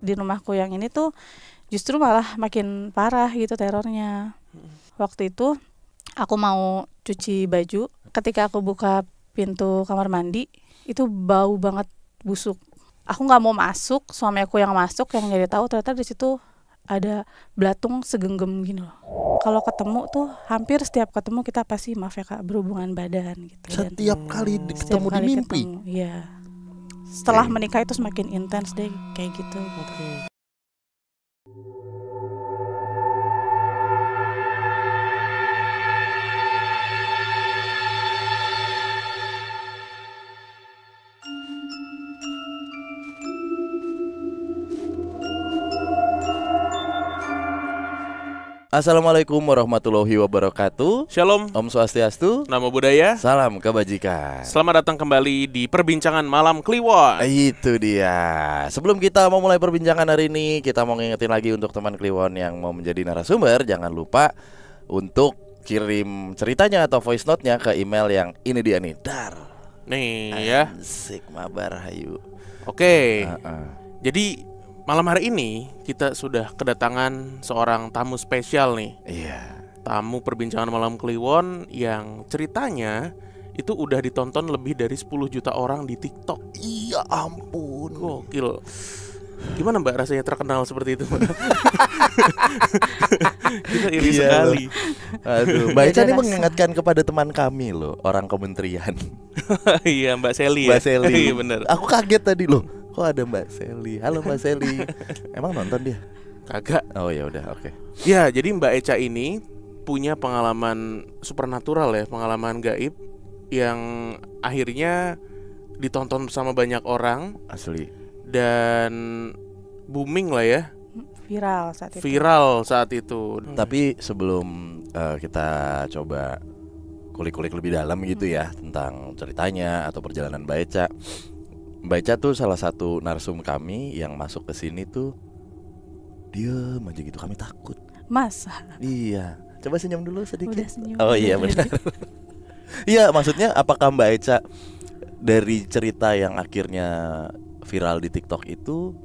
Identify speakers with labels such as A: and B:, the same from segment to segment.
A: di rumahku yang ini tuh justru malah makin parah gitu terornya. Waktu itu aku mau cuci baju, ketika aku buka pintu kamar mandi itu bau banget, busuk. Aku nggak mau masuk, suami aku yang masuk, yang jadi tahu ternyata di situ ada belatung segenggam gini loh. Kalau ketemu tuh hampir setiap ketemu kita pasti maaf ya Kak berhubungan badan gitu.
B: Setiap kali ketemu di mimpi.
A: Iya. Setelah menikah itu semakin intens deh kayak gitu.
B: Assalamualaikum warahmatullahi wabarakatuh.
C: Shalom,
B: Om Swastiastu,
C: Namo Buddhaya.
B: salam kebajikan.
C: Selamat datang kembali di perbincangan malam Kliwon.
B: Itu dia. Sebelum kita mau mulai perbincangan hari ini, kita mau ngingetin lagi untuk teman Kliwon yang mau menjadi narasumber, jangan lupa untuk kirim ceritanya atau voice note-nya ke email yang ini dia nih. Dar.
C: Nih ya.
B: Asik mabar hayu.
C: Oke. Jadi malam hari ini kita sudah kedatangan seorang tamu spesial nih.
B: Iya.
C: Tamu perbincangan malam Kliwon yang ceritanya itu udah ditonton lebih dari 10 juta orang di TikTok.
B: Iya ampun.
C: Gokil. Gimana Mbak rasanya terkenal seperti itu Mbak? Kita iri sekali.
B: Aduh, Mbak Eca ini mengingatkan kepada teman kami loh, orang kementerian.
C: Iya Mbak Seli.
B: Mbak Seli.
C: Iya bener.
B: Aku kaget tadi loh. Kok ada Mbak Seli? Halo Mbak Seli. Emang nonton dia?
C: Kagak.
B: Oh ya udah, oke.
C: Ya, jadi Mbak Eca ini punya pengalaman supernatural ya, pengalaman gaib yang akhirnya ditonton sama banyak orang
B: Asli.
C: dan booming lah ya.
A: Viral saat itu.
C: Viral saat itu.
B: Tapi sebelum kita coba kulik-kulik lebih dalam gitu ya tentang ceritanya atau perjalanan Mbak Eca. Mbak Eca tuh salah satu narsum kami yang masuk ke sini tuh diem aja gitu, kami takut.
A: Masa?
B: Iya. Coba senyum dulu sedikit.
A: Udah senyum.
B: Oh iya benar. Iya, maksudnya apakah Mbak Eca dari cerita yang akhirnya viral di TikTok itu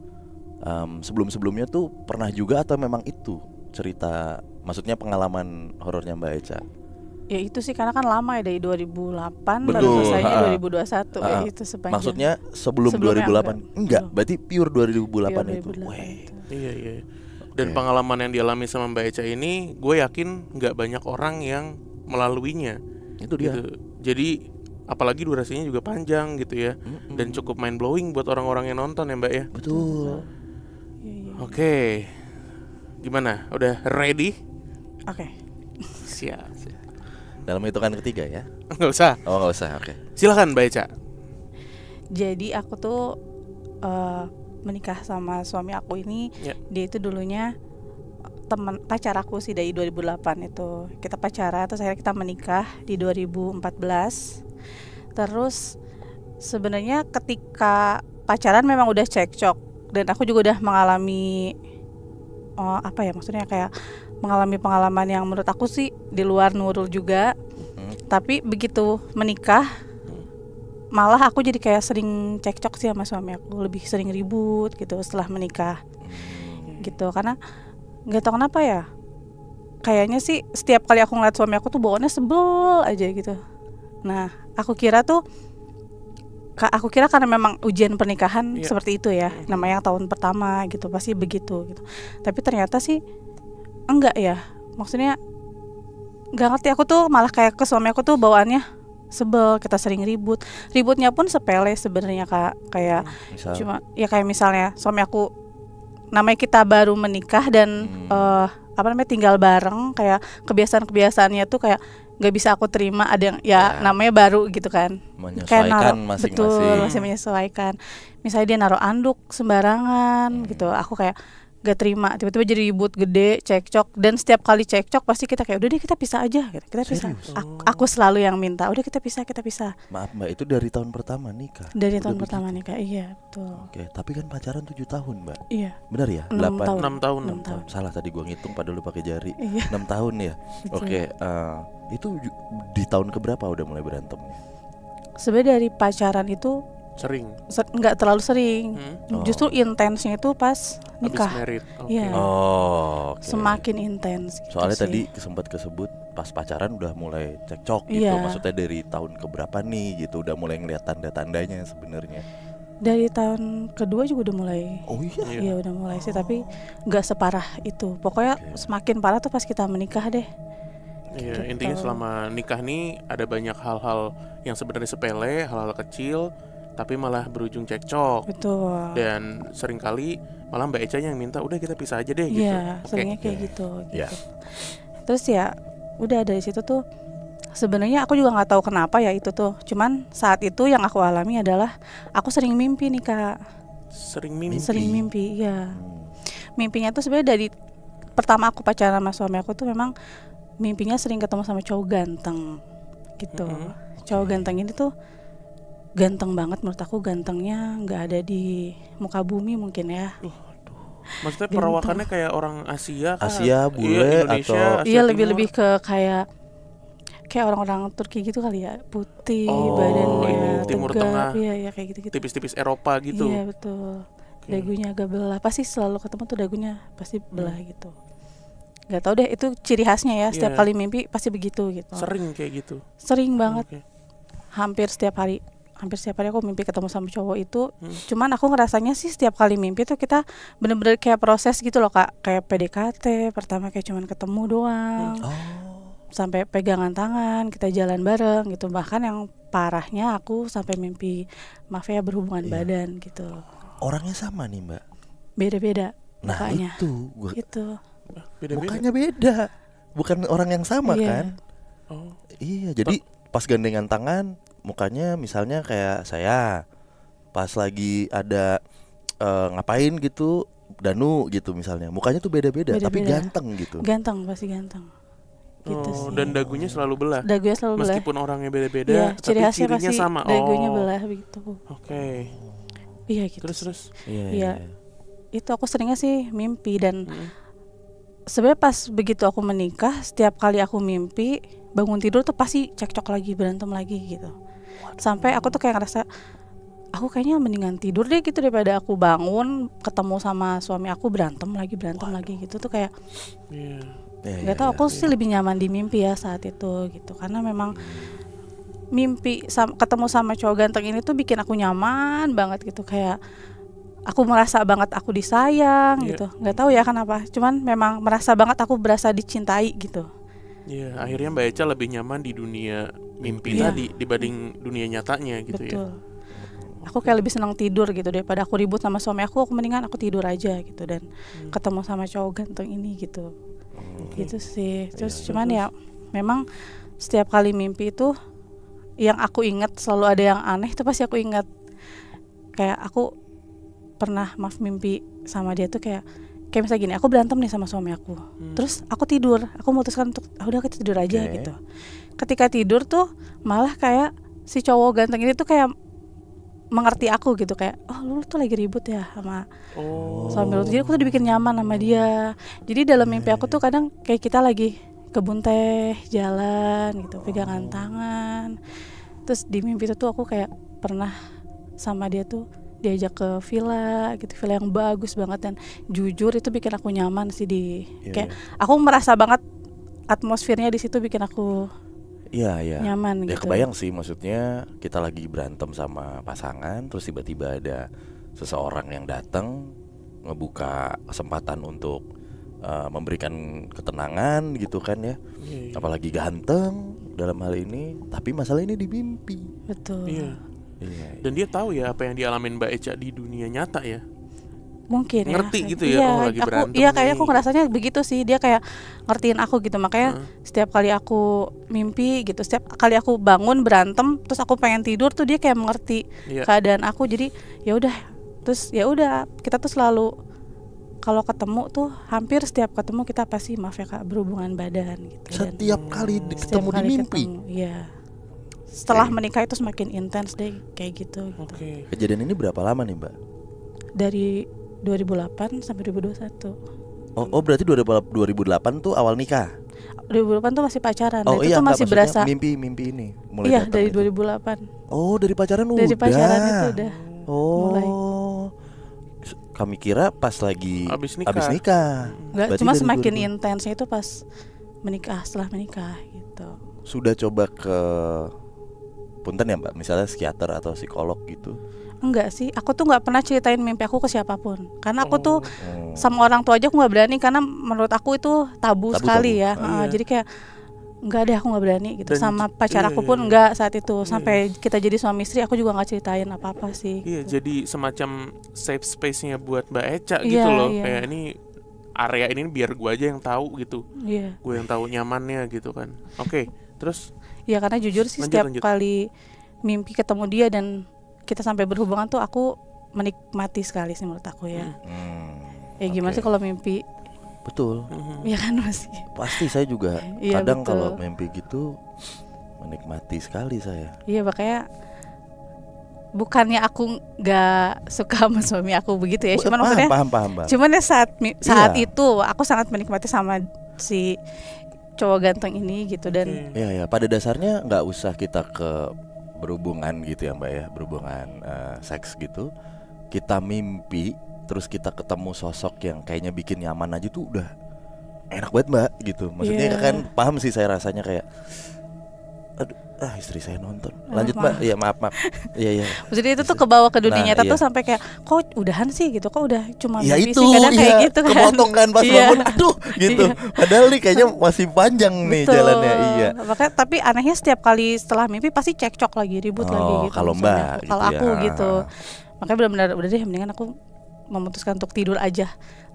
B: sebelum-sebelumnya tuh pernah juga atau memang itu cerita, maksudnya pengalaman horornya Mbak Eca?
A: Ya itu sih karena kan lama ya dari 2008
B: Betul,
A: baru selesainya 2021 ya itu sepanjang.
B: Maksudnya sebelum
A: Sebelumnya
B: 2008 enggak, berarti pure 2008 itu.
A: 2008
B: Weh.
A: itu.
C: Iya. Dan pengalaman yang dialami sama Mbak Eca ini, gue yakin nggak banyak orang yang melaluinya.
B: Itu dia.
C: Gitu. Jadi apalagi durasinya juga panjang gitu ya, dan cukup mind blowing buat orang-orang yang nonton ya Mbak ya.
B: Betul.
A: Iya.
C: Oke. Gimana? Udah ready?
A: Oke.
C: Siap.
B: Dalam hitungan ketiga ya.
C: Nggak usah.
B: Oh nggak usah, oke.
C: Silakan Mbak Eca.
A: Jadi aku tuh menikah sama suami aku ini, dia itu dulunya teman pacar aku sih dari 2008 itu. Kita pacaran terus akhirnya kita menikah di 2014. Terus sebenarnya ketika pacaran memang udah cekcok dan aku juga udah mengalami maksudnya kayak mengalami pengalaman yang menurut aku sih di luar Nurul juga. Tapi begitu menikah malah aku jadi kayak sering cekcok sih sama suami aku, lebih sering ribut gitu setelah menikah. Gitu karena nggak tahu kenapa ya. Kayaknya sih setiap kali aku ngeliat suami aku tuh bawaannya sebel aja gitu. Nah, aku kira karena memang ujian pernikahan seperti itu ya. Namanya tahun pertama gitu pasti begitu gitu. Tapi ternyata sih enggak ya, maksudnya nggak ngerti, aku tuh malah kayak ke suami aku tuh bawaannya sebel, kita sering ributnya pun sepele sebenarnya Kak, kayak cuma ya kayak misalnya suami aku, namanya kita baru menikah dan tinggal bareng, kayak kebiasaannya tuh kayak nggak bisa aku terima, ada yang namanya baru gitu kan,
B: menyesuaikan masing-masing.
A: Betul, masih menyesuaikan. Misalnya dia naruh anduk sembarangan gitu, aku kayak gak terima, tiba-tiba jadi ribut gede, cekcok, dan setiap kali cekcok pasti kita kayak udah deh kita pisah aja gitu. Kita pisah. Aku selalu yang minta, udah kita pisah.
B: Maaf Mbak, itu dari tahun pertama nikah?
A: Dari tahun pertama nikah, iya betul.
B: Oke, tapi kan pacaran 7 tahun Mbak.
A: Iya.
B: Benar ya?
C: 6 tahun.
B: Salah tadi gua ngitung padahal pakai jari.
A: Iya.
B: 6 tahun ya. Oke, itu di tahun keberapa udah mulai berantem?
A: Sebenarnya dari pacaran itu
C: Sering.
A: nggak terlalu sering.
B: Oh.
A: Justru intensnya itu pas
C: Habis
A: nikah.
C: married. Oke.
A: Iya.
B: Oh, oke.
A: Semakin intens gitu
B: Soalnya
A: sih.
B: tadi sempat kesebut pas pacaran udah mulai cekcok gitu.
A: Iya.
B: Maksudnya dari tahun keberapa nih gitu udah mulai ngeliat tanda-tandanya sebenarnya.
A: Dari tahun kedua juga udah mulai.
B: Oh iya.
A: Iya udah mulai sih, tapi nggak separah itu. Pokoknya
B: Oke.
A: semakin parah tuh pas kita menikah deh.
C: Iya,
A: Gitu.
C: intinya selama nikah nih ada banyak hal-hal yang sebenarnya sepele, hal-hal kecil, tapi malah berujung cekcok.
A: Betul.
C: Dan seringkali malah Mbak Eca yang minta udah kita pisah aja deh gitu.
A: Iya,
C: Oke.
A: seringnya kayak gitu.
B: Iya.
A: Terus ya udah dari situ tuh sebenarnya aku juga nggak tahu kenapa ya itu tuh. Cuman saat itu yang aku alami adalah aku sering mimpi nih Kak.
C: Sering mimpi.
A: Sering mimpi, iya.
B: Hmm.
A: Mimpinya tuh sebenarnya dari pertama aku pacaran sama suami aku tuh memang mimpinya sering ketemu sama cowok ganteng gitu. Cowok ganteng ini tuh ganteng banget menurut aku, gantengnya nggak ada di muka bumi mungkin ya.
C: Maksudnya
A: Ganteng.
C: perawakannya kayak orang Asia kah?
B: Asia, bule,
C: Iya, Indonesia,
B: atau-
C: Asia
A: Iya
C: Timur.
A: lebih ke kayak orang-orang Turki gitu kali ya, putih,
C: Oh,
A: badannya
C: ini Timur
A: tegap,
C: Tengah.
A: iya ya kayak gitu-gitu.
C: tipis-tipis Eropa gitu.
A: Iya betul. Dagunya agak belah, pasti selalu ketemu tuh dagunya pasti belah gitu. Gak tau deh itu ciri khasnya ya, setiap
C: Iya.
A: kali mimpi pasti begitu gitu.
C: Sering kayak gitu.
A: Sering banget,
C: Oke.
A: hampir setiap hari aku mimpi ketemu sama cowok itu. Cuman aku ngerasanya sih setiap kali mimpi tuh kita bener-bener kayak proses gitu loh Kak, kayak PDKT pertama kayak cuman ketemu doang.
B: Oh.
A: Sampai pegangan tangan, kita jalan bareng gitu. Bahkan yang parahnya aku sampai mimpi maaf ya berhubungan
B: Iya.
A: badan gitu.
B: Orangnya sama nih Mbak.
A: Beda-beda
B: Nah
A: mukanya.
B: itu
A: Gitu.
C: Beda-beda.
B: mukanya beda. Bukan orang yang sama
A: Iya.
B: kan.
C: Oh.
B: Iya jadi pas gandengan tangan mukanya misalnya kayak saya pas lagi ada ngapain gitu Danu gitu misalnya mukanya tuh beda-beda tapi
A: Beda-beda.
B: ganteng gitu.
A: Ganteng, pasti ganteng. Gitu
C: Oh,
A: sih.
C: dan dagunya selalu belah.
A: Dagunya selalu belah.
C: Meskipun orangnya beda-beda,
A: Iya,
C: tapi
A: ciri khasnya
C: cirinya
A: pasti
C: sama.
A: dagunya
C: Oh.
A: belah begitu.
C: Oke.
A: Iya gitu.
C: Terus.
B: Iya.
A: Iya. Itu aku seringnya sih mimpi dan
C: Hmm.
A: sebenarnya pas begitu aku menikah, setiap kali aku mimpi bangun tidur tuh pasti cekcok lagi, berantem lagi gitu. Sampai aku tuh kayak ngerasa aku kayaknya mendingan tidur deh gitu daripada aku bangun ketemu sama suami aku berantem lagi gitu tuh kayak
C: Iya.
B: Iya,
A: nggak tahu aku sih lebih nyaman di mimpi ya saat itu gitu karena memang mimpi ketemu sama cowok ganteng ini tuh bikin aku nyaman banget gitu kayak aku merasa banget aku disayang
C: Iya.
A: gitu nggak tahu ya kenapa cuman memang merasa banget aku berasa dicintai gitu.
C: Iya, akhirnya Mbak Eca lebih nyaman di dunia mimpi
A: Iya.
C: tadi dibanding dunia nyatanya gitu ya.
A: Betul. Aku kayak lebih senang tidur gitu daripada aku ribut sama suami aku mendingan aku tidur aja gitu dan ketemu sama cowok ganteng ini gitu. Gitu sih. Terus cuman ya memang setiap kali mimpi itu yang aku ingat selalu ada yang aneh itu pasti aku ingat. Kayak aku pernah mimpi sama dia tuh kayak misalnya gini, aku berantem nih sama suami aku. Terus aku tidur, aku memutuskan untuk udah kita tidur aja
B: Oke.
A: gitu. Ketika tidur tuh malah kayak si cowok ganteng ini tuh kayak mengerti aku gitu kayak lu tuh lagi ribut ya sama
C: Oh.
A: suami lu. Jadi aku tuh dibikin nyaman sama dia. Jadi dalam mimpi aku tuh kadang kayak kita lagi kebun teh, jalan gitu, pegangan tangan. Terus di mimpi itu tuh aku kayak pernah sama dia tuh diajak ke villa gitu, villa yang bagus banget dan jujur itu bikin aku nyaman sih
B: Iya,
A: kayak aku merasa banget atmosfernya di situ bikin aku
B: Iya, iya.
A: nyaman
B: Ya
A: gitu.
B: kebayang sih maksudnya kita lagi berantem sama pasangan terus tiba-tiba ada seseorang yang datang ngebuka kesempatan untuk memberikan ketenangan gitu kan ya.
C: Iya, iya.
B: Apalagi ganteng dalam hal ini, tapi masalah ini di mimpi.
A: Betul.
C: Iya.
B: Iya.
C: Dan dia tahu ya apa yang dialamin Mbak Eca di dunia nyata ya.
A: Mungkin
C: Ngerti
A: ya.
C: gitu ya,
A: Iya,
C: oh, lagi
A: aku
C: berantem
A: iya kayaknya
C: nih.
A: aku ngerasanya begitu sih. Dia kayak ngertiin aku gitu. Makanya setiap kali aku mimpi gitu, setiap kali aku bangun berantem terus aku pengen tidur tuh dia kayak mengerti
C: Iya.
A: keadaan aku. Jadi ya udah. Terus ya udah, kita tuh selalu kalau ketemu tuh hampir setiap ketemu kita pasti maaf ya Kak berhubungan badan gitu. Dan
B: Setiap kali
A: setiap
B: ketemu di
A: kali
B: mimpi.
A: ketemu, iya. Setelah menikah itu semakin intens deh kayak gitu.
C: Oke.
B: Kejadian ini berapa lama nih, Mbak?
A: Dari 2008 sampai 2021.
B: Oh berarti 2008 tuh awal nikah.
A: 2008 tuh masih pacaran.
B: Oh
A: itu
B: iya,
A: tuh
B: enggak,
A: masih
B: maksudnya
A: berasa.
B: mimpi ini mulai
A: Iya,
B: datang
A: dari
B: itu.
A: 2008.
B: Oh, dari pacaran
A: Dari
B: udah.
A: pacaran itu udah mulai.
B: Oh. Kami kira pas lagi
C: Abis nikah.
A: Enggak,
B: Berarti
A: cuma
B: dari
A: semakin
B: 2000.
A: intensnya itu pas setelah menikah gitu.
B: Sudah coba ke punten ya Mbak, misalnya psikiater atau psikolog gitu.
A: Enggak sih, aku tuh nggak pernah ceritain mimpi aku ke siapapun. Karena aku tuh
B: Oh.
A: sama orang tua aja aku nggak berani, karena menurut aku itu tabu sekali ya.
C: Iya.
A: Jadi kayak enggak deh, aku nggak berani gitu.
C: Dan
A: Sama pacar
C: iya,
A: aku pun
C: iya.
A: enggak saat itu. Sampai kita jadi suami istri, aku juga nggak ceritain apa-apa sih.
C: Iya,
A: gitu.
C: jadi semacam safe space-nya buat Mbak Eca
A: Iya,
C: gitu loh.
A: iya.
C: Kayak ini area ini biar gue aja yang tahu gitu.
A: Iya.
C: Gue yang tahu nyamannya gitu kan. Oke, terus
A: Ya karena jujur sih
C: Lanjut,
A: setiap
C: lanjut.
A: kali mimpi ketemu dia dan kita sampai berhubungan tuh aku menikmati sekali sih menurut aku ya. Ya gimana
B: Oke.
A: sih kalau mimpi?
B: Betul.
A: Ya kan masih.
B: Pasti saya juga
A: Iya,
B: kadang
A: betul.
B: kalau mimpi gitu menikmati sekali saya.
A: Iya makanya bukannya aku nggak suka sama suami aku begitu ya, cuman maksudnya
B: paham Mbak.
A: cuman ya saat
B: Iya.
A: itu aku sangat menikmati sama si cowok ganteng ini gitu. Dan
C: Oke.
B: Ya pada dasarnya nggak usah kita ke berhubungan gitu ya Mbak ya, berhubungan seks gitu. Kita mimpi terus kita ketemu sosok yang kayaknya bikin nyaman aja tuh udah enak banget Mbak gitu. Maksudnya
A: Iya.
B: kan paham sih saya rasanya kayak aduh, istri saya nonton. Lanjut Mbak.
A: maaf.
B: Iya maaf. Iya.
A: maksudnya itu tuh kebawa ke dunia
B: Nah,
A: nyata tuh
B: iya.
A: sampai kayak kok udahan sih gitu, kok udah cuma
B: Ya
A: mimpi
B: itu
A: sih, kadang kayak gitu kan.
B: kepotong kan pas
A: Iya.
B: bangun, aduh gitu. Padahal nih kayaknya masih panjang nih
A: Betul.
B: jalannya. Iya.
A: Makanya tapi anehnya setiap kali setelah mimpi pasti cekcok lagi, ribut lagi
B: Oh,
A: gitu.
B: kalau
A: sama suami
B: Mbak
A: aku.
B: gitu
A: Kalau
B: ya.
A: aku gitu. Makanya benar-benar udah deh, mendingan aku memutuskan untuk tidur aja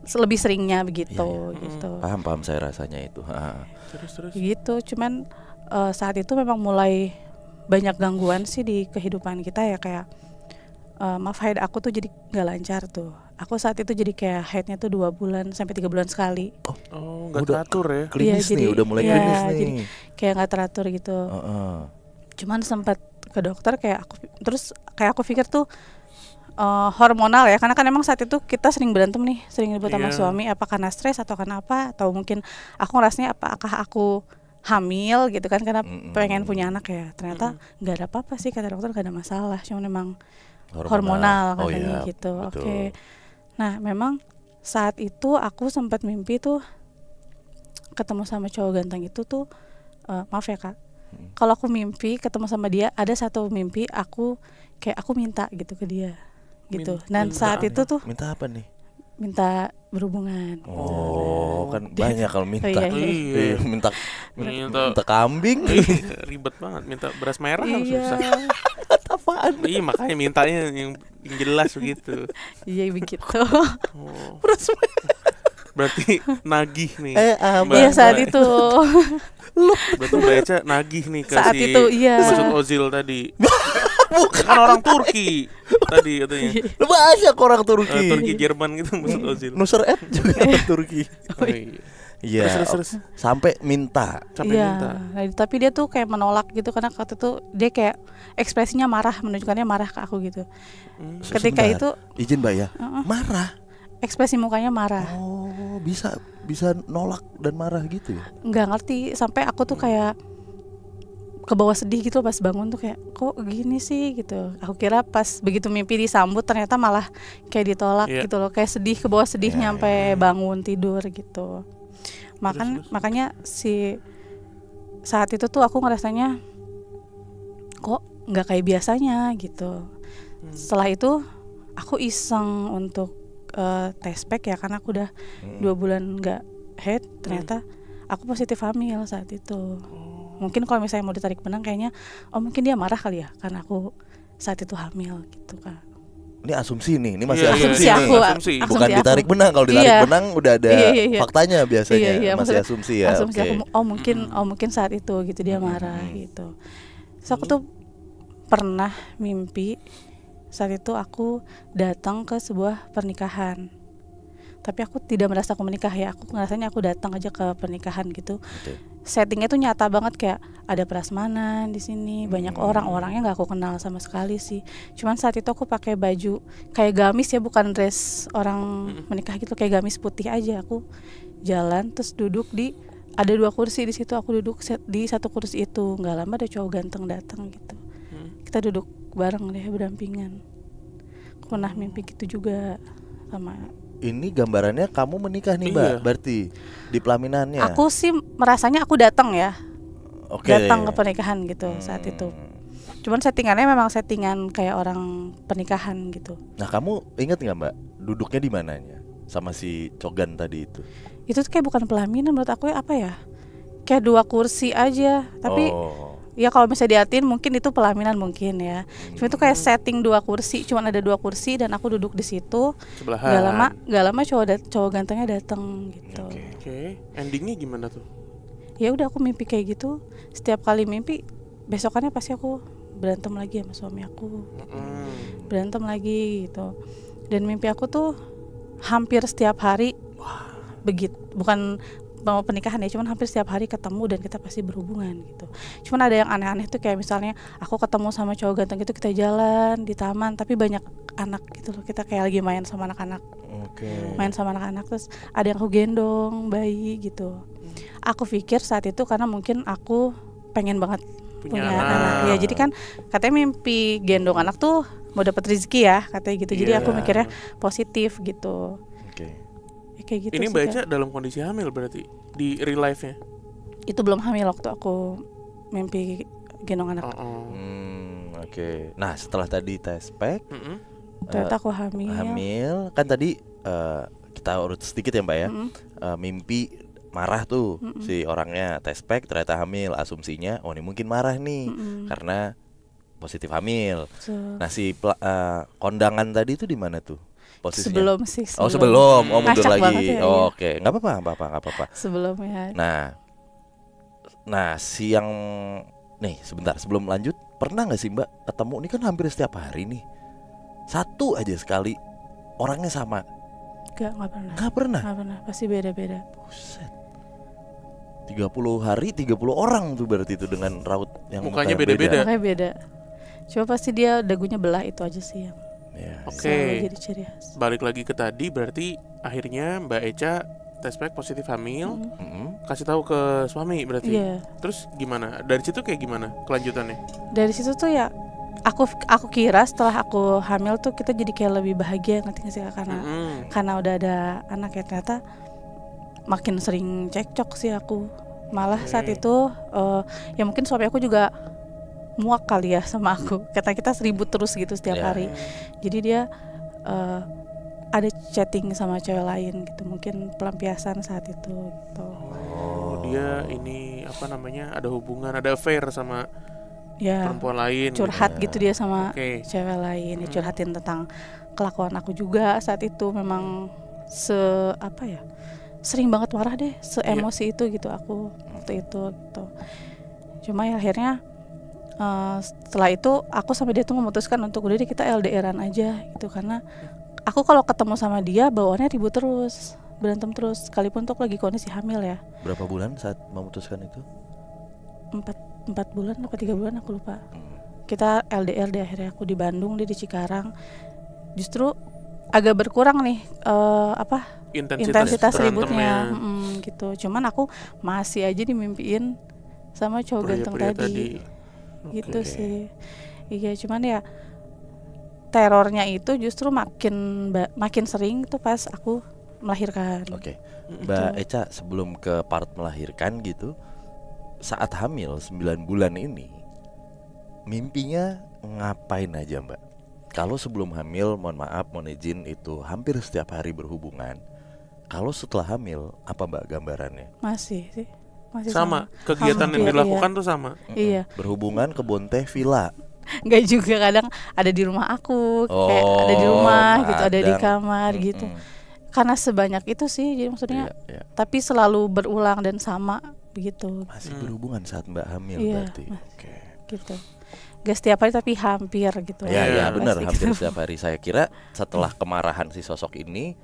A: lebih seringnya begitu
B: Iya,
A: gitu.
B: Paham saya rasanya itu.
C: Terus
A: Gitu, cuman saat itu memang mulai banyak gangguan sih di kehidupan kita ya, kayak maaf haid aku tuh jadi nggak lancar tuh. Aku saat itu jadi kayak haidnya tuh 2 bulan sampai 3 bulan sekali.
C: oh, nggak
B: Udah
C: teratur ya.
B: Klinis
A: Iya,
B: nih,
A: jadi-
B: udah mulai
A: iya,
B: klinis nih.
A: jadi kayak nggak teratur gitu. Cuman sempat ke dokter, kayak aku pikir tuh hormonal ya, karena kan emang saat itu kita sering berantem nih, sering ribut sama
C: Iya.
A: suami, apa karena stres atau kenapa, atau mungkin aku ngerasanya apakah aku hamil gitu kan, karena pengen punya anak ya. Ternyata nggak ada apa-apa sih, kata dokter, nggak ada masalah, cuma memang hormonal
B: Oh
A: katanya
B: iya,
A: gitu.
B: betul.
A: Oke. Nah memang saat itu aku sempat mimpi tuh ketemu sama cowok ganteng itu tuh, maaf ya Kak, kalau aku mimpi ketemu sama dia, ada satu mimpi aku kayak aku minta gitu ke dia gitu. Dan
C: Minta
A: saat
C: apa?
A: itu tuh
B: Minta apa nih?
A: minta berhubungan.
B: Oh, kan banyak kalau minta.
A: iya,
C: iya.
B: minta
C: Minta
B: kambing.
C: ribet banget, minta beras merah kan
A: Iya,
C: susah.
B: Apaan?
C: Iya, makanya mintanya yang jelas begitu.
A: iya begitu.
C: Oh,
B: Beras
C: berarti nagih nih.
B: apa?
A: Iya saat itu.
C: Berarti Mbak Eca nagih nih ke
A: Saat
C: si
A: itu, iya.
C: Mesut Ozil tadi. Kan orang Turki tadi katanya.
B: Lu banyak orang Turki.
C: Turki Jerman gitu Mesut Ozil.
B: Nusr Ed juga orang Turki.
C: Oh, iya.
B: Iya.
C: Terus.
B: Sampai minta.
C: Sampai
A: Iya,
C: minta.
A: nah, tapi dia tuh kayak menolak gitu, karena waktu itu dia kayak ekspresinya marah, menunjukkannya marah ke aku gitu. Ketika
B: Sebentar.
A: itu
B: Izin Mbak ya. Marah.
A: ekspresi mukanya marah.
B: Oh, bisa nolak dan marah gitu ya.
A: Nggak ngerti, sampai aku tuh kayak ke bawah sedih gitu pas bangun tuh, kayak kok gini sih gitu. Aku kira pas begitu mimpi disambut, ternyata malah kayak ditolak
C: Iya.
A: gitu loh, kayak sedih, ke bawah sedih
B: Iya,
A: nyampe bangun tidur gitu. Makanya si saat itu tuh aku ngerasanya kok nggak kayak biasanya gitu. Setelah itu aku iseng untuk tes pack ya, karena aku udah 2 bulan nggak head, ternyata aku positif hamil saat itu. Mungkin kalau misalnya mau ditarik benang, kayaknya mungkin dia marah kali ya karena aku saat itu hamil gitu Kak.
B: Ini asumsi nih, ini masih
C: Iya,
B: asumsi
A: Asumsi
B: nih.
A: aku,
C: Asumsi.
A: asumsi
B: Bukan
A: aku.
B: ditarik benang. Kalau ditarik
A: Iya.
B: benang udah ada
A: Iya.
B: faktanya biasanya.
A: Iya,
B: Masih
A: maksudnya
B: asumsi ya.
A: Asumsi
B: Oke.
A: aku, mungkin saat itu gitu dia marah gitu. Terus aku tuh pernah mimpi saat itu aku datang ke sebuah pernikahan. Tapi aku tidak merasa aku menikah ya, aku ngerasanya aku datang aja ke pernikahan gitu.
B: Oke.
A: Settingnya tuh nyata banget, kayak ada prasmanan di sini, banyak orangnya nggak aku kenal sama sekali sih. Cuman saat itu aku pakai baju kayak gamis ya, bukan dress orang menikah gitu, kayak gamis putih aja. Aku jalan terus duduk di ada 2 kursi di situ, aku duduk di satu kursi itu. Nggak lama ada cowok ganteng datang gitu. Kita duduk bareng deh berdampingan. Aku pernah mimpi gitu juga sama.
B: Ini gambarannya kamu menikah nih Mbak,
C: Iya.
B: berarti di pelaminannya.
A: Aku sih merasanya aku datang ya,
B: Oke.
A: datang ke pernikahan gitu saat itu. Cuman settingannya memang settingan kayak orang pernikahan gitu.
B: Nah kamu inget nggak Mbak, duduknya di mananya sama si Cogan tadi itu?
A: Itu tuh kayak bukan pelaminan menurut aku ya, apa ya? Kayak 2 kursi aja. Tapi
B: Oh.
A: ya kalau misalnya diartiin mungkin itu pelaminan mungkin ya. Cuma itu kayak setting 2 kursi, cuman ada 2 kursi dan aku duduk di situ.
C: Sebelahan.
A: Gak lama cowok gantengnya datang gitu.
C: Oke. Endingnya gimana tuh?
A: Ya udah aku mimpi kayak gitu. Setiap kali mimpi besokannya pasti aku berantem lagi sama suami aku. Berantem lagi gitu. Dan mimpi aku tuh hampir setiap hari begitu, bukan mau pernikahan ya, cuman hampir setiap hari ketemu dan kita pasti berhubungan gitu. Cuman ada yang aneh-aneh tuh kayak misalnya aku ketemu sama cowok ganteng itu, kita jalan di taman tapi banyak anak gitu loh, kita kayak lagi main sama anak-anak.
B: Oke.
A: Main sama anak-anak terus ada yang aku gendong bayi gitu. Aku pikir saat itu karena mungkin aku pengen banget punya anak. Ya jadi kan katanya mimpi gendong anak tuh mau dapat rezeki ya katanya gitu. Jadi
C: Iya.
A: aku mikirnya positif gitu.
B: Oke.
A: Ya, kayak gitu
C: Ini
A: sih,
C: baca
A: Kak.
C: dalam kondisi hamil berarti di real life-nya.
A: Itu belum hamil waktu aku mimpi gendong anak.
B: Oke. Nah setelah tadi tes pack,
A: Ternyata aku hamil.
B: kan tadi kita urut sedikit ya Mbak ya. Mimpi marah tuh si orangnya, tes pack ternyata hamil, asumsinya oh ini mungkin marah nih karena positif hamil. Nah si kondangan tadi itu di mana tuh posisinya?
A: Sebelum sih.
B: Oh sebelum, oh mundur
A: Ngacak banget
B: lagi.
A: ya,
B: Oh,
A: iya.
B: oke, nggak apa-apa.
A: Sebelum ya.
B: Nah si yang nih sebentar sebelum lanjut, pernah nggak sih Mbak ketemu, ini kan hampir setiap hari nih, satu aja sekali orangnya sama?
A: Nggak pernah.
B: Nggak pernah.
A: Nggak pernah, pasti beda-beda.
B: Buset. 30 hari 30 orang tuh berarti itu dengan raut yang
C: Mukanya
B: muka
C: beda-beda.
A: Makanya beda. Cuma pasti dia dagunya belah, itu aja sih yang
B: Ya.
C: Oke.
A: selalu jadi ciri khas.
C: Balik lagi ke tadi, berarti akhirnya Mbak Eca tes pack positif hamil, kasih tahu ke suami berarti.
A: Iya.
C: Terus gimana? Dari situ kayak gimana kelanjutannya?
A: Dari situ tuh ya aku kira setelah aku hamil tuh kita jadi kayak lebih bahagia, ngerti nggak sih Kak? Karena udah ada anak ya. Ternyata makin sering cekcok sih aku. Malah saat itu ya mungkin suami aku juga muak kali ya sama aku. Kata kita ribut terus gitu setiap
B: Ya.
A: hari. Jadi dia ada chatting sama cewek lain gitu. Mungkin pelampiasan saat itu gitu.
C: Oh, dia ini apa namanya? Ada hubungan, ada affair sama
A: Ya,
C: perempuan lain.
A: curhat gitu dia sama
C: Oke.
A: cewek lain. Dia curhatin tentang kelakuan aku juga saat itu. Memang sering banget marah deh, emosi itu gitu aku waktu itu gitu. Cuma ya akhirnya setelah itu aku sama dia tuh memutuskan untuk udah deh kita LDRan aja gitu, karena aku kalau ketemu sama dia bawaannya ribut terus, berantem terus, sekalipun tuh aku lagi kondisi hamil ya.
B: Berapa bulan saat memutuskan itu?
A: 4 bulan apa 3 bulan aku lupa. Kita LDR deh akhirnya, aku di Bandung, dia di Cikarang. Justru agak berkurang nih intensitas ributnya gitu. Cuman aku masih aja dimimpiin sama cowok ganteng
C: Pria-pria
A: tadi. Gitu sih. Iya, cuman ya terornya itu justru makin sering tuh pas aku melahirkan.
B: Oke. Mbak Eca, sebelum ke part melahirkan gitu, saat hamil 9 bulan ini mimpinya ngapain aja Mbak? Kalau sebelum hamil, mohon maaf, mohon izin, itu hampir setiap hari berhubungan. Kalau setelah hamil, apa Mbak gambarannya?
A: Masih sih. Masih
C: Sama, kegiatan yang
A: Hampir,
C: dilakukan
A: iya.
C: tuh sama.
A: Iya.
B: Berhubungan kebun teh villa.
A: Enggak juga, kadang ada di rumah aku, kayak ada di rumah gitu, ada di
B: kadang.
A: kamar gitu. Karena sebanyak itu sih, jadi maksudnya
B: Iya.
A: tapi selalu berulang dan sama begitu.
B: Masih berhubungan saat Mbak hamil
A: Iya,
B: berarti. Oke.
A: Gitu. Gak setiap hari tapi hampir gitu.
B: Ya benar,
A: Pasti
B: hampir
A: gitu.
B: setiap hari. Saya kira setelah kemarahan si sosok ini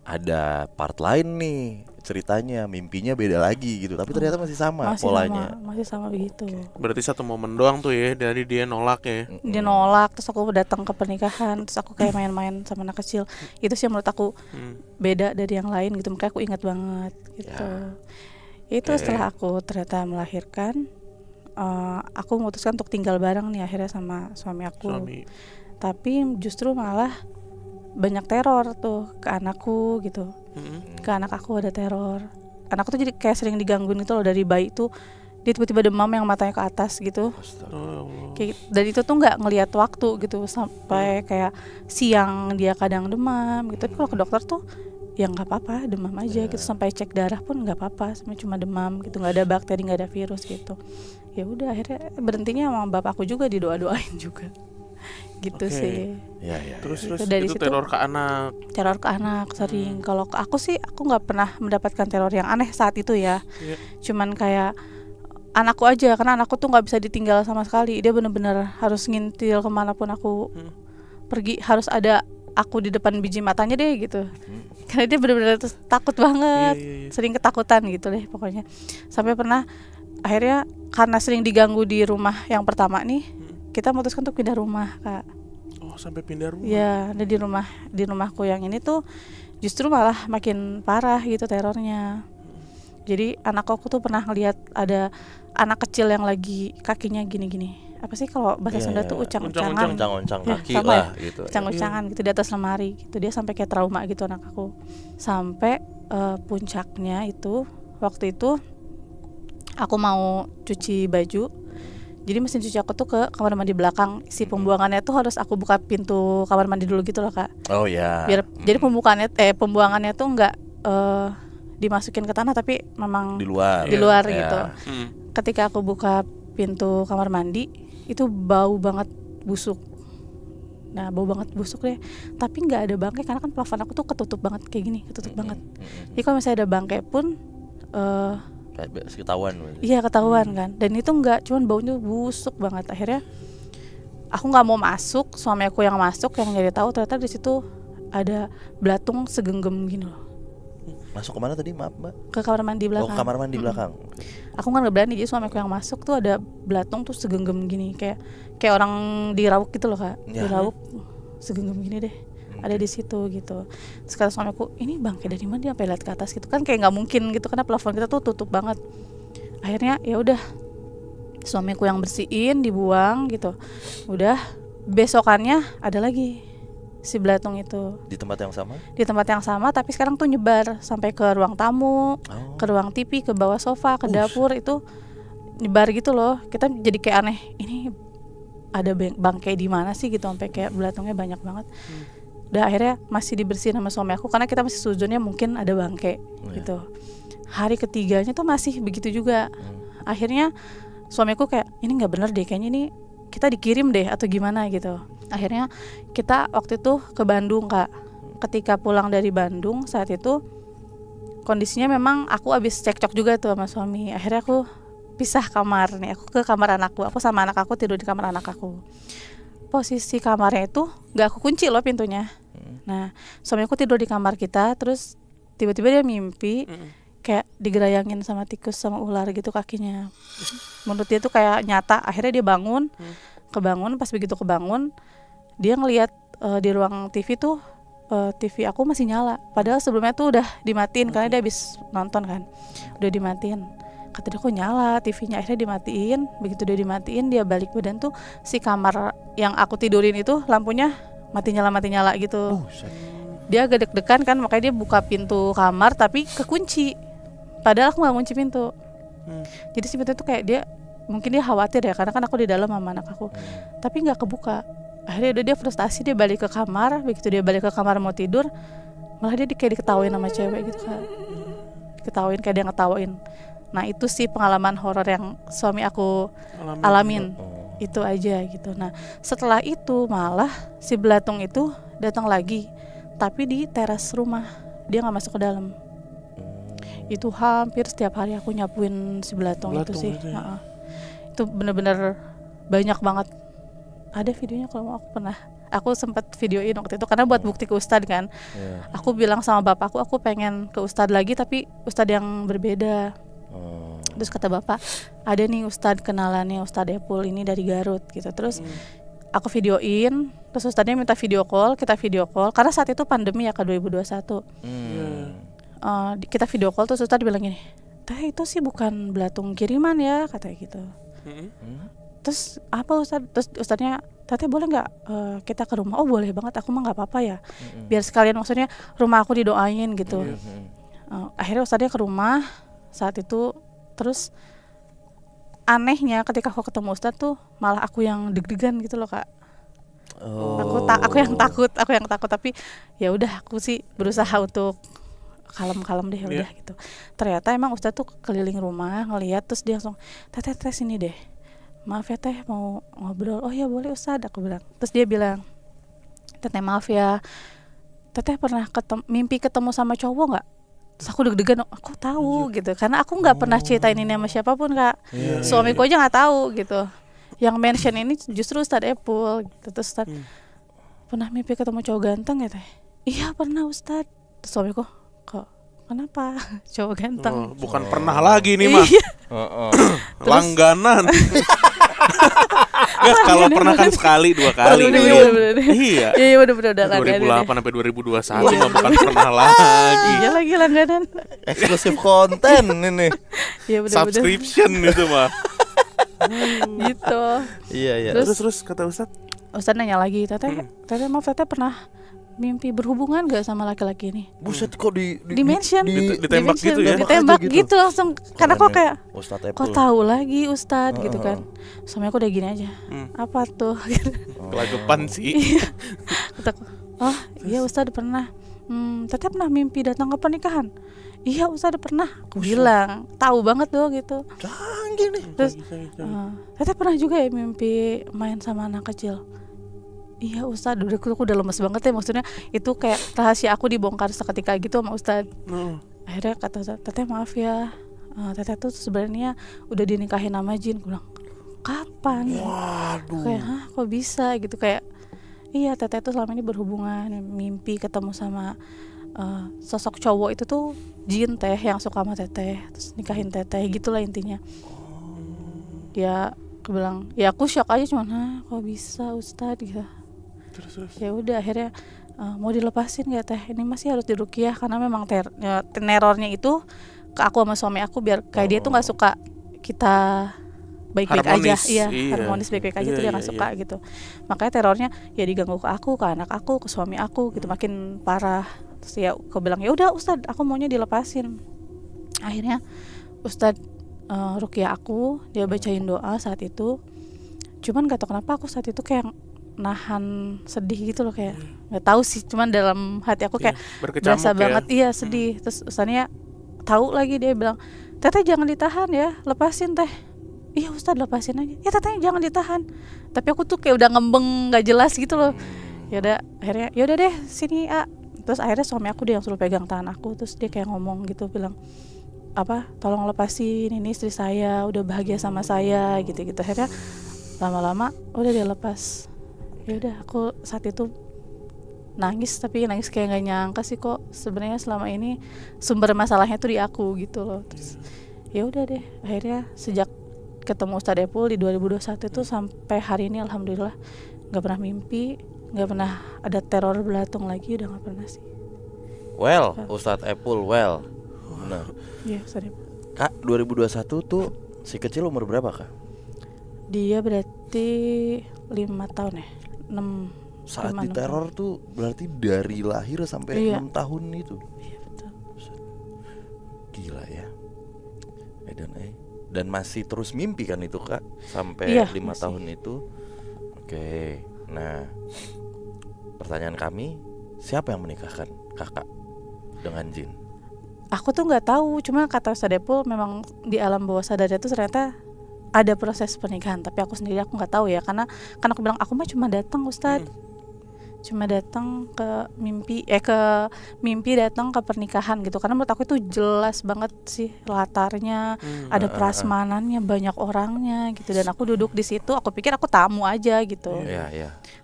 B: ada part lain nih ceritanya, mimpinya beda lagi gitu, tapi ternyata masih sama polanya.
A: Masih sama begitu.
C: Berarti satu momen doang tuh ya, dari dia nolak ya.
A: Dia nolak, terus aku datang ke pernikahan, terus aku kayak main-main sama anak kecil. Itu sih menurut aku beda dari yang lain gitu, makanya aku ingat banget gitu. Itu
B: Oke.
A: setelah aku ternyata melahirkan, aku memutuskan untuk tinggal bareng nih akhirnya sama suami aku.
C: Suami.
A: Tapi justru malah banyak teror tuh ke anakku gitu.
C: Mm-mm.
A: Ke anak aku ada teror. Anakku tuh jadi kayak sering digangguin itu loh dari bayi tuh. Dia tiba-tiba demam yang matanya ke atas gitu.
B: Astaga.
C: Oh.
A: Dan itu tuh nggak ngelihat waktu gitu sampai kayak siang dia kadang demam gitu. Tapi kalau ke dokter tuh ya nggak apa-apa, demam aja gitu. Sampai cek darah pun nggak apa-apa, cuma demam gitu, nggak ada bakteri, nggak ada virus gitu. Ya udah akhirnya berhentinya sama bapakku juga, didoa-doain juga gitu
C: Oke.
A: sih.
B: Ya, ya.
C: Terus
A: Itu
C: terus
A: dari
C: itu
A: situ.
C: teror ke anak.
A: Teror ke anak sering. Kalau ke aku sih aku nggak pernah mendapatkan teror yang aneh saat itu ya.
C: Iya.
A: Cuman kayak anakku aja, karena anakku tuh nggak bisa ditinggal sama sekali. Dia bener-bener harus ngintil kemanapun aku pergi, harus ada aku di depan biji matanya deh gitu. Karena dia bener-bener takut banget,
C: Iya.
A: sering ketakutan gitu deh pokoknya. Sampai pernah akhirnya karena sering diganggu di rumah yang pertama nih, kita memutuskan untuk pindah rumah, Kak.
C: Oh, sampai pindah rumah.
A: Ya, ada di rumahku yang ini tuh justru malah makin parah gitu terornya. Jadi anak aku tuh pernah ngelihat ada anak kecil yang lagi kakinya gini-gini. Apa sih kalau bahasa Sunda tuh ucang-ucangan.
B: Uncang-uncang
A: Ya,
B: kaki
A: sama
B: lah gitu.
A: Ucang-ucangan gitu di atas lemari gitu. Dia sampai kayak trauma gitu anak aku. Sampai puncaknya itu waktu itu aku mau cuci baju. Jadi mesin cuci aku tuh ke kamar mandi belakang. Si pembuangannya tuh harus aku buka pintu kamar mandi dulu gitu loh, Kak.
B: Oh ya.
A: Biar jadi pembuangannya tuh nggak dimasukin ke tanah tapi memang
B: Di luar.
A: di luar
B: Ya.
A: gitu. Ketika aku buka pintu kamar mandi itu bau banget busuk. Nah, bau banget busuk deh. Tapi nggak ada bangkai karena kan plafon aku tuh ketutup banget kayak gini, ketutup banget. Jadi kalau misalnya ada bangkai pun
B: Kayak ketahuan.
A: iya ketahuan kan. Dan itu nggak, cuman baunya busuk banget. Akhirnya aku nggak mau masuk, suami aku yang masuk, yang nyari tahu ternyata di situ ada belatung segenggam gini loh.
B: Masuk kemana tadi, maaf Mbak?
A: Ke kamar mandi
B: Oh,
A: belakang.
B: ke kamar mandi belakang.
A: Aku kan nggak berani, jadi suami aku yang masuk tuh ada belatung tuh segenggam gini, kayak orang dirauk gitu loh, Kak.
B: Ya.
A: Dirauk segenggam gini deh. Ada di situ gitu. Terus kata suami aku, ini bangkai dari mana dia sampai lihat ke atas gitu kan, kayak nggak mungkin gitu karena plafon kita tuh tutup banget. Akhirnya ya udah suamiku yang bersihin, dibuang gitu. Udah besokannya ada lagi si belatung itu
B: Di tempat yang sama?
A: di tempat yang sama, tapi sekarang tuh nyebar sampai ke ruang tamu,
B: Oh.
A: ke ruang TV, ke bawah sofa, ke dapur, itu nyebar gitu loh. Kita jadi kayak aneh, ini ada bangkai di mana sih gitu, sampai kayak belatungnya banyak banget. Udah akhirnya masih dibersihin sama suami aku karena kita masih suzonnya mungkin ada bangkai gitu. Hari ketiganya tuh masih begitu juga. Akhirnya suamiku kayak, ini nggak bener deh, kayaknya ini kita dikirim deh atau gimana gitu. Akhirnya kita waktu itu ke Bandung, Kak. Ketika pulang dari Bandung saat itu kondisinya memang aku abis cekcok juga tuh sama suami. Akhirnya aku pisah kamar nih, aku ke kamar anakku. Aku sama anak aku tidur di kamar anak aku. Posisi kamarnya itu nggak aku kunci loh pintunya. Nah, suamiku tidur di kamar kita, terus tiba-tiba dia mimpi kayak digerayangin sama tikus sama ular gitu kakinya. Menurut dia tuh kayak nyata. Akhirnya dia bangun, kebangun. Pas begitu kebangun, dia ngelihat di ruang TV tuh TV aku masih nyala. Padahal sebelumnya tuh udah dimatiin karena dia habis nonton kan, udah dimatiin. Kata dia kok nyala TV-nya, akhirnya dimatiin. Begitu dia dimatiin, dia balik badan tuh si kamar yang aku tidurin itu lampunya mati nyala gitu. Dia agak deg-degan kan, makanya dia buka pintu kamar tapi kekunci. Padahal aku nggak kunci pintu. Jadi si pintu tuh kayak dia mungkin dia khawatir ya, karena kan aku di dalam sama anak aku. Tapi nggak kebuka. Akhirnya udah dia frustasi, dia balik ke kamar. Begitu dia balik ke kamar mau tidur, malah dia kayak diketawain sama cewek gitu kan. Diketawain kayak dia ngetawain. Nah itu sih pengalaman horor yang suami aku alamin. Itu aja gitu. Nah setelah itu malah si belatung itu datang lagi, tapi di teras rumah. Dia nggak masuk ke dalam. Itu hampir setiap hari aku nyapuin si belatung itu sih.
C: Itu ya?
A: Itu bener-bener banyak banget. Ada videonya kalau mau, aku sempat videoin waktu itu karena buat bukti ke ustad kan. Aku bilang sama bapakku, aku pengen ke ustad lagi tapi ustad yang berbeda. Terus kata bapak, ada nih ustad kenalannya, Ustad Epul ini dari Garut gitu. Terus aku videoin, terus ustadnya minta video call, kita video call karena saat itu pandemi ya, ke 2021. Kita video call, terus ustad bilang gini, Teh itu sih bukan belatung kiriman ya, katanya gitu. Terus apa Ustad? Terus Ustadnya, Teteh boleh nggak kita ke rumah? Oh boleh banget, aku mah nggak apa-apa ya. Biar sekalian maksudnya rumah aku didoain gitu. Akhirnya Ustadnya ke rumah saat itu. Terus anehnya ketika aku ketemu Ustad tuh malah aku yang deg-degan gitu loh Kak. Aku yang takut tapi ya udah aku sih berusaha untuk kalem-kalem deh udah gitu. Ternyata emang Ustad tuh keliling rumah ngeliat, terus dia langsung Teteh sini deh. Maaf ya Teh mau ngobrol. Oh ya boleh Ustad, aku bilang. Terus dia bilang, Teteh maaf ya, Teteh pernah mimpi ketemu sama cowok nggak? Terus aku deg-degan, aku tahu gitu, karena aku nggak pernah ceritain ini sama siapapun Kak. Suamiku aja nggak tahu gitu. Yang mention ini justru Ustad Epul gitu. Terus Ustad, pernah mimpi ketemu cowok ganteng ya Teh? Iya pernah Ustad. Terus suamiku, kok kenapa cowok ganteng?
C: Bukan pernah lagi nih mah. Langganan. Nggak, kalau pernah kan sekali 2 kali. Iya.
A: Iya bener-bener udah langganan.
C: 2008 sampai 2021 mah bukan pernah lagi.
A: Iya lagi langganan.
B: Eksklusif konten ini.
A: Iya bener-bener.
C: Subscription itu mah.
A: Gitu.
B: Iya.
C: Terus kata Ustad
A: nanya lagi, Teteh maaf Teteh pernah mimpi berhubungan gak sama laki-laki ini?
B: Buset kok
A: dimention
C: ditembak gitu ya?
A: Ditembak gitu langsung. Karena kok kayak kok tahu lagi Ustad gitu kan. Sama aku udah gini aja. Apa tuh?
C: Kelagepan sih.
A: Kataku, oh iya Ustad pernah. Teteh pernah mimpi datang ke pernikahan? Iya Ustad pernah. Aku bilang tahu banget tuh gitu.
B: Canggih nih.
A: Terus Teteh pernah juga ya mimpi main sama anak kecil? Iya Ustad, aku udah lemes banget ya, maksudnya itu kayak rahasia aku dibongkar seketika gitu sama Ustad. Akhirnya kata Ustad, Teteh maaf ya, Teteh tuh sebenarnya udah dinikahin sama jin. Aku bilang, kapan?
B: Waduh.
A: Kayak kok bisa gitu, kayak iya Teteh tuh selama ini berhubungan, mimpi ketemu sama sosok cowok itu tuh jin Teh yang suka sama Teteh, terus nikahin Teteh gitulah intinya. Ya aku bilang, ya aku shock aja, cuman kok bisa Ustad gitu. Terus. Ya udah akhirnya mau dilepasin gak Teh? Ini masih harus diruqyah karena memang terornya itu ke aku sama suami aku biar kayak dia tuh nggak suka kita baik-baik aja, harmonis baik-baik aja tuh dia nggak suka gitu. Makanya terornya ya diganggu ke aku, ke anak aku, ke suami aku gitu, makin parah. Terus ya aku bilang ya udah Ustad, aku maunya dilepasin. Akhirnya Ustad ruqyah aku, dia bacain doa saat itu. Cuman gak tau kenapa aku saat itu kayak nahan sedih gitu loh, kayak nggak tahu sih, cuman dalam hati aku kayak berasa banget iya sedih. Terus Ustadnya tahu lagi, dia bilang Teteh jangan ditahan ya, lepasin Teh. Iya Ustad lepasin aja. Ya Teteh jangan ditahan. Tapi aku tuh kayak udah ngembeng nggak jelas gitu loh. Ya udah akhirnya ya udah deh sini Terus akhirnya suami aku dia yang suruh pegang tangan aku, terus dia kayak ngomong gitu, bilang apa, tolong lepasin, ini istri saya udah bahagia sama saya gitu-gitu. Akhirnya lama-lama udah dia lepas. Ya udah aku saat itu nangis, tapi nangis kayak nggak nyangka sih kok sebenarnya selama ini sumber masalahnya tuh di aku gitu loh. Terus ya udah deh akhirnya sejak ketemu Ustad Epul di 2021 itu sampai hari ini alhamdulillah nggak pernah mimpi, nggak pernah ada teror belatung lagi, udah nggak pernah sih.
B: Well, Ustad Epul benar.
A: Iya Ustad Epul.
B: Kak, 2021 tuh si kecil umur berapa Kak?
A: Dia berarti 5 tahun ya, 6.
B: Saat diteror tuh berarti dari lahir sampai 6 tahun itu.
A: Iya betul.
B: Gila ya. Dan masih terus mimpi kan itu Kak sampai 5 tahun itu. Oke. Nah, pertanyaan kami, siapa yang menikahkan Kakak dengan jin?
A: Aku tuh nggak tahu, cuma kata Ustad Epul memang di alam bawah sadar itu ternyata ada proses pernikahan, tapi aku sendiri aku nggak tahu ya, karena aku bilang aku mah cuma datang Ustad, cuma datang ke mimpi datang ke pernikahan gitu, karena menurut aku itu jelas banget sih latarnya, ada prasmanannya, banyak orangnya gitu, dan aku duduk di situ, aku pikir aku tamu aja gitu.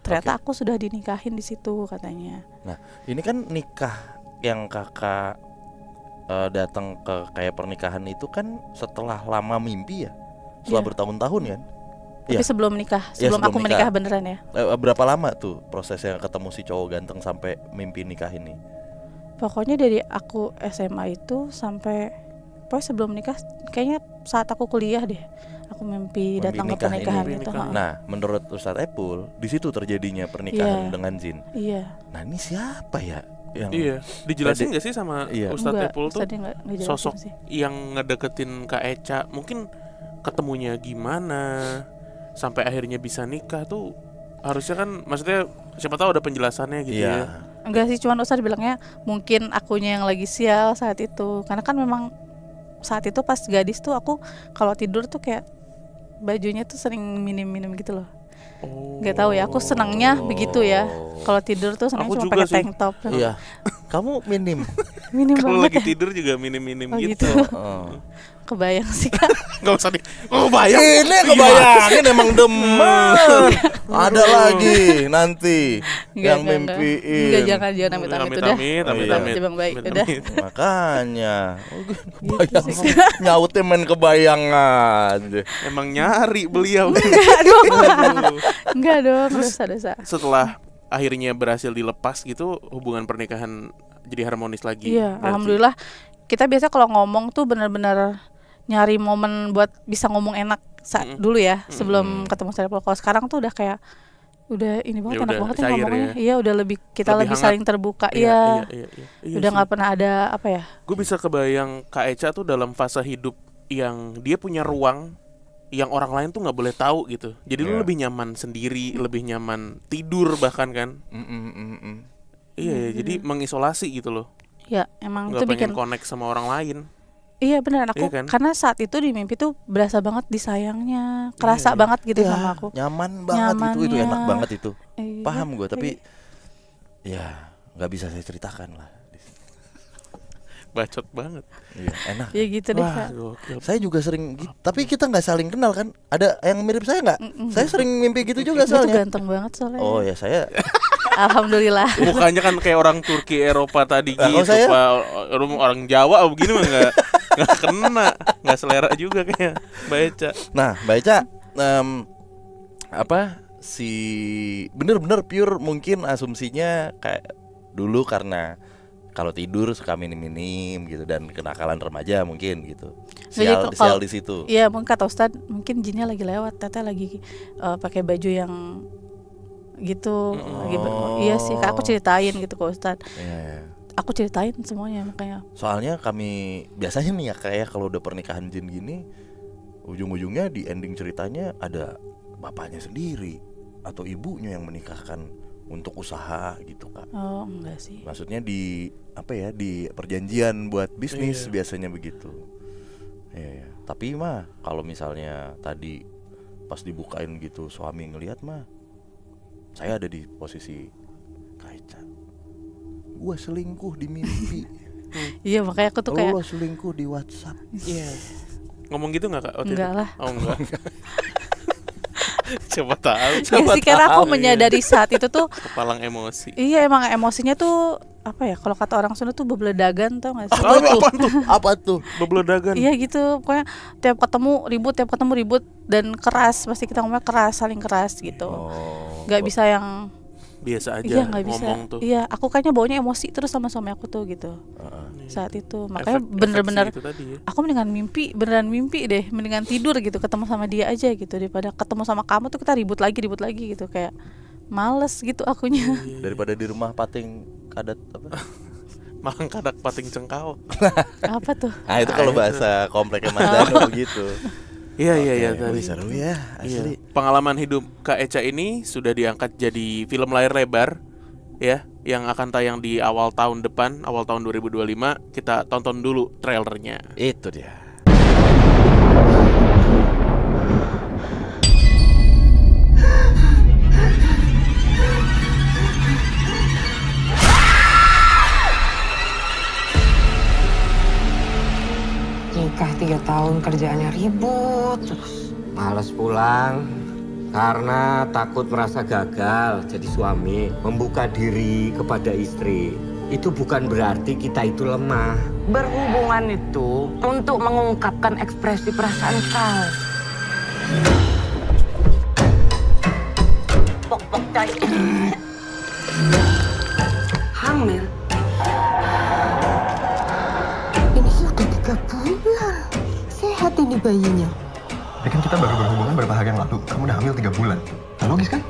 A: Ternyata aku sudah dinikahin di situ katanya.
B: Nah ini kan nikah yang Kakak datang ke kayak pernikahan itu kan setelah lama mimpi ya, setelah bertahun-tahun kan?
A: Tapi sebelum nikah, sebelum aku menikah beneran ya.
B: Berapa lama tuh prosesnya ketemu si cowok ganteng sampai mimpi nikah ini?
A: Pokoknya dari aku SMA itu sampai pokoknya sebelum nikah kayaknya saat aku kuliah deh. Aku mimpi datang ke
B: nikah ini.
A: pernikahan
C: Mimpi
A: itu.
C: nikah.
A: Ha.
B: Nah, menurut Ustadz Epul, di situ terjadinya pernikahan
A: Iya.
B: dengan jin.
A: Iya.
B: Nah, ini siapa ya yang
C: Iya, dijelasin nggak sih sama
B: Iya.
C: Ustadz
A: Enggak,
C: Epul tuh
A: Ustadznya nggak jelasin
C: sosok
A: sih.
C: yang ngedeketin Kak Eca, mungkin ketemunya gimana sampai akhirnya bisa nikah tuh harusnya kan, maksudnya siapa tahu ada penjelasannya gitu
B: Iya.
C: ya.
A: Enggak sih, cuman Ustadz bilangnya mungkin akunya yang lagi sial saat itu. Karena kan memang saat itu pas gadis tuh aku kalau tidur tuh kayak bajunya tuh sering minim-minim gitu loh.
C: Oh.
A: Nggak tahu ya, aku senangnya begitu ya. Kalau tidur tuh senangnya
C: Aku
A: cuma
C: juga
A: pakai
C: sih.
A: tank top.
B: Iya. Kamu minim.
A: Minim
C: Kalau lagi
A: banget ya.
C: tidur juga minim-minim
A: Oh,
C: gitu.
A: gitu.
B: Oh.
A: Kebayang sih Kak.
C: Nggak usah di. Oh bayang.
B: Ini kebayangin emang demen. Ada lagi nanti yang mimpiin.
A: Enggak, jangan amit-amit udah.
C: Amit-amit.
A: Aja Bang, baik, udah.
B: Makanya
A: Gitu
B: kebayang
A: sih.
B: nyautnya main kebayangan deh.
C: Emang nyari beliau.
A: Enggak dong, dosa-dosa.
C: Setelah akhirnya berhasil dilepas gitu, hubungan pernikahan jadi harmonis lagi.
A: Iya,
C: berarti.
A: alhamdulillah. Kita biasa kalau ngomong tuh benar-benar nyari momen buat bisa ngomong enak dulu ya, sebelum ketemu Saripul. Kalau sekarang tuh udah kayak udah ini banget,
C: Ya
A: enak
C: udah
A: banget ya
C: cair
A: ngomongnya.
C: ya.
A: Iya, udah lebih kita
C: Lebih
A: lebih
C: hangat.
A: saling terbuka. Iya.
C: Iya
A: Udah
C: sih.
A: nggak pernah ada apa ya?
C: Gue bisa kebayang Kak Eca tuh dalam fase hidup yang dia punya ruang yang orang lain tuh nggak boleh tahu gitu. Jadi lu
B: Iya.
C: lebih nyaman sendiri, lebih nyaman tidur bahkan kan. Iya, jadi mengisolasi gitu loh.
A: Ya, emang
C: Nggak
A: itu
C: pengen
A: bikin.
C: connect sama orang lain.
A: Iya beneran aku
C: Iya kan?
A: karena saat itu di mimpi tuh berasa banget disayangnya, kerasa
C: Iya.
A: banget gitu
B: Ya,
A: sama aku.
B: nyaman banget itu
A: Nyamannya.
B: enak banget itu.
A: Iya,
B: Paham gue, tapi
A: iya.
B: ya nggak bisa saya ceritakan lah.
C: Bacot banget.
B: Iya, enak.
A: Ya gitu deh
C: Wah,
A: Kak.
C: gokil.
B: Saya juga sering gitu, tapi kita nggak saling kenal kan? Ada yang mirip saya nggak?
A: Mm-mm.
B: Saya sering mimpi gitu juga
A: Dia tuh
B: soalnya.
A: ganteng banget soalnya.
B: Oh ya saya
A: Alhamdulillah.
C: Mukanya kan kayak orang Turki Eropa tadi
B: Lah, kalau
C: gitu,
B: saya-
C: Pak. Orang Jawa begini mah nggak kena, nggak selera juga kayak baca.
B: Nah, baca apa si bener-bener pure mungkin asumsinya kayak dulu karena kalau tidur suka minim-minim gitu dan kenakalan remaja mungkin gitu. Sial,
A: Jadi
B: sial di situ.
A: Iya mungkin kata Ustadz mungkin jinnya lagi lewat, Tete lagi pakai baju yang gitu. Lagi iya sih Kak, aku ceritain gitu ke Ustadz.
B: Iya, iya.
A: Aku ceritain semuanya makanya.
B: Soalnya kami biasanya nih ya kayak kalau udah pernikahan jin gini ujung-ujungnya di ending ceritanya ada bapaknya sendiri atau ibunya yang menikahkan untuk usaha gitu Kak.
A: Oh enggak sih.
B: Maksudnya di apa ya, di perjanjian buat bisnis
C: Iya.
B: biasanya begitu. Iya. Tapi mah kalau misalnya tadi pas dibukain gitu suami ngelihat mah saya ada di posisi Kaica. Gua selingkuh di mimpi.
A: Iya makanya aku tuh kayak
B: Lo selingkuh di WhatsApp.
C: Iya. Ngomong gitu nggak Kak? waktu
A: enggak
C: itu?
A: lah.
C: Oh enggak. Siapa tahu.
A: Ya sih karena aku
B: tahu,
A: menyadari saat itu tuh
C: Kepalang emosi.
A: iya emang emosinya tuh apa ya, kalau kata orang Sunda tuh bebeledagan tau gak sih?
B: Apa tuh?
C: Bebeledagan.
A: Iya gitu, pokoknya tiap ketemu ribut dan keras, pasti kita ngomongnya keras, saling keras gitu.
B: Oh.
A: Nggak bisa yang
C: Biasa aja
A: iya nggak bisa.
C: ngomong tuh.
A: Iya, aku kayaknya baunya emosi terus sama suami aku tuh gitu
B: Heeh.
A: saat itu. Makanya
C: Efek
A: bener-bener
C: sih itu tadi ya.
A: aku beneran mimpi deh, mendingan tidur gitu ketemu sama dia aja gitu daripada ketemu sama kamu tuh kita ribut lagi gitu, kayak males gitu akunya.
B: Daripada di rumah pating kadat apa?
C: Malang kadak pating cengkau.
A: Apa tuh?
B: Nah, itu kalau
C: itu.
B: bahasa kompleknya Mas Danu begitu.
C: Iya
B: Oke,
C: tadi.
B: wih, seru ya,
C: Iya.
B: asli.
C: Pengalaman hidup Kak Eca ini sudah diangkat jadi film layar lebar ya, yang akan tayang di awal tahun depan, awal tahun 2025. Kita tonton dulu trailernya.
B: Itu dia.
D: Nikah 3 tahun kerjaannya ribut terus.
E: Males pulang karena takut merasa gagal jadi suami, membuka diri kepada istri. Itu bukan berarti kita itu lemah.
D: Berhubungan itu untuk mengungkapkan ekspresi perasaan kau. Pok-pok cai. Hamil. Ini sudah 3 bulan.
F: bayinya?
G: Ya kan kita baru berhubungan beberapa hari yang lalu. Kamu udah hamil 3 bulan. Nah, logis kan?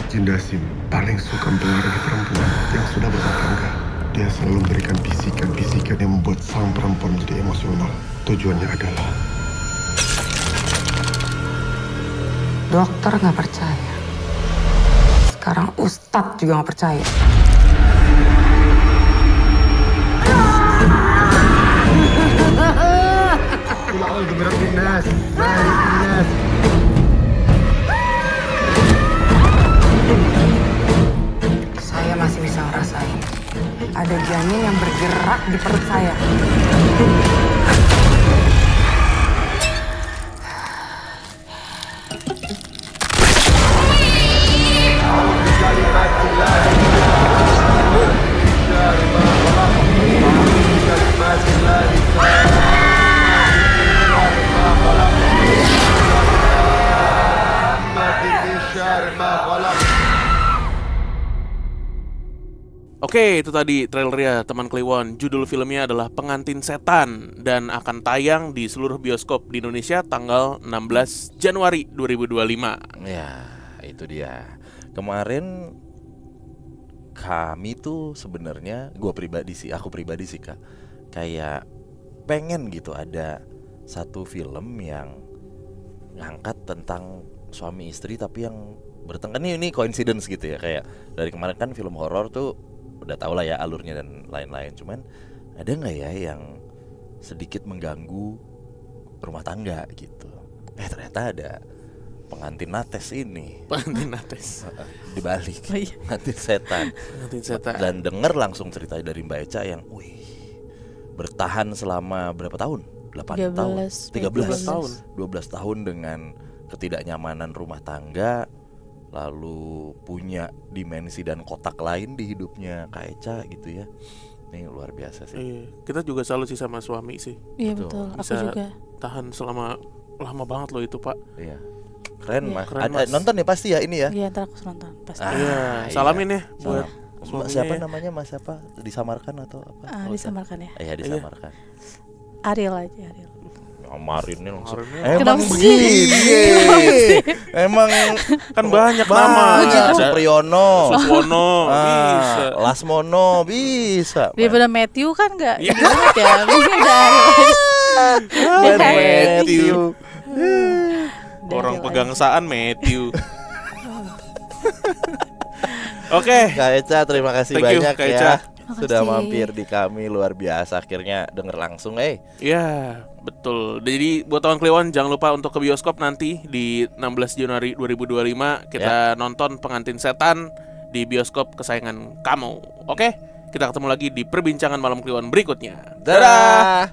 G: Jindasin paling suka mempengaruhi perempuan yang sudah berumah tangga. Dia selalu memberikan bisikan-bisikan yang membuat sang perempuan menjadi emosional. Tujuannya adalah
D: Dokter nggak percaya. Sekarang Ustadz juga nggak percaya. Saya masih bisa ngerasain. Ada janin yang bergerak di perut saya.
C: Oke, itu tadi trailernya teman Kliwon. Judul filmnya adalah Pengantin Setan dan akan tayang di seluruh bioskop di Indonesia tanggal 16 Januari 2025.
B: Ya, itu dia. Kemarin kami tuh sebenarnya aku pribadi sih Kak, kayak pengen gitu ada satu film yang ngangkat tentang suami istri tapi yang bertengkar. Ini coincidence gitu ya, kayak dari kemarin kan film horor tuh udah tau lah ya alurnya dan lain-lain. Cuman ada nggak ya yang sedikit mengganggu rumah tangga gitu? Ternyata ada Pengantin Nates ini.
C: Pengantin Nates
B: dibalik Pengantin Setan.
C: Pengantin Setan.
B: Dan denger langsung cerita dari Mbak Eca yang bertahan selama berapa tahun? 8 tahun 13 tahun 12 tahun dengan ketidaknyamanan rumah tangga, lalu punya dimensi dan kotak lain di hidupnya Kak Eca gitu ya. Ini luar biasa sih.
C: Iya, kita juga salut sih sama suami sih.
A: Iya betul, aku
C: Bisa
A: juga.
C: tahan selama lama banget loh itu, Pak.
B: Iya. Keren,
A: Iya.
B: Mas.
C: Keren,
B: Ada
C: Mas.
B: nonton ya pasti ya ini ya.
A: Iya, ntar aku nonton pasti.
C: Iya, salamin ya buat suaminya
B: siapa
C: ya.
B: namanya? Mas siapa? Disamarkan atau apa? Kalau
A: Disamarkan ya.
B: Iya, disamarkan.
A: Ariel aja, Ariel.
B: Ngamarinnya langsung.
C: Ngamarinnya.
B: Emang
A: Kenapa
B: begini.
A: sih?
B: Emang
C: Kan banyak nama.
B: Supriyono,
C: Suswono, bisa.
B: Lasmono bisa.
A: Daripada Matthew kan nggak
C: Iya.
A: ini banget ya. Mungkin ada Ariel.
B: Matthew.
C: Orang pegangsaan Matthew. Oke.
B: Kak Eca, terima kasih
C: Thank you,
B: banyak
C: Kak
B: ya.
C: Eca.
B: Sudah
A: Makasih.
B: mampir di kami, luar biasa. Akhirnya denger langsung,
C: Ya, betul. Jadi buat teman Kliwon jangan lupa untuk ke bioskop nanti di 16 Januari 2025 kita nonton Pengantin Setan di bioskop kesayangan kamu. Oke? Kita ketemu lagi di perbincangan malam Kliwon berikutnya.
B: Dadah.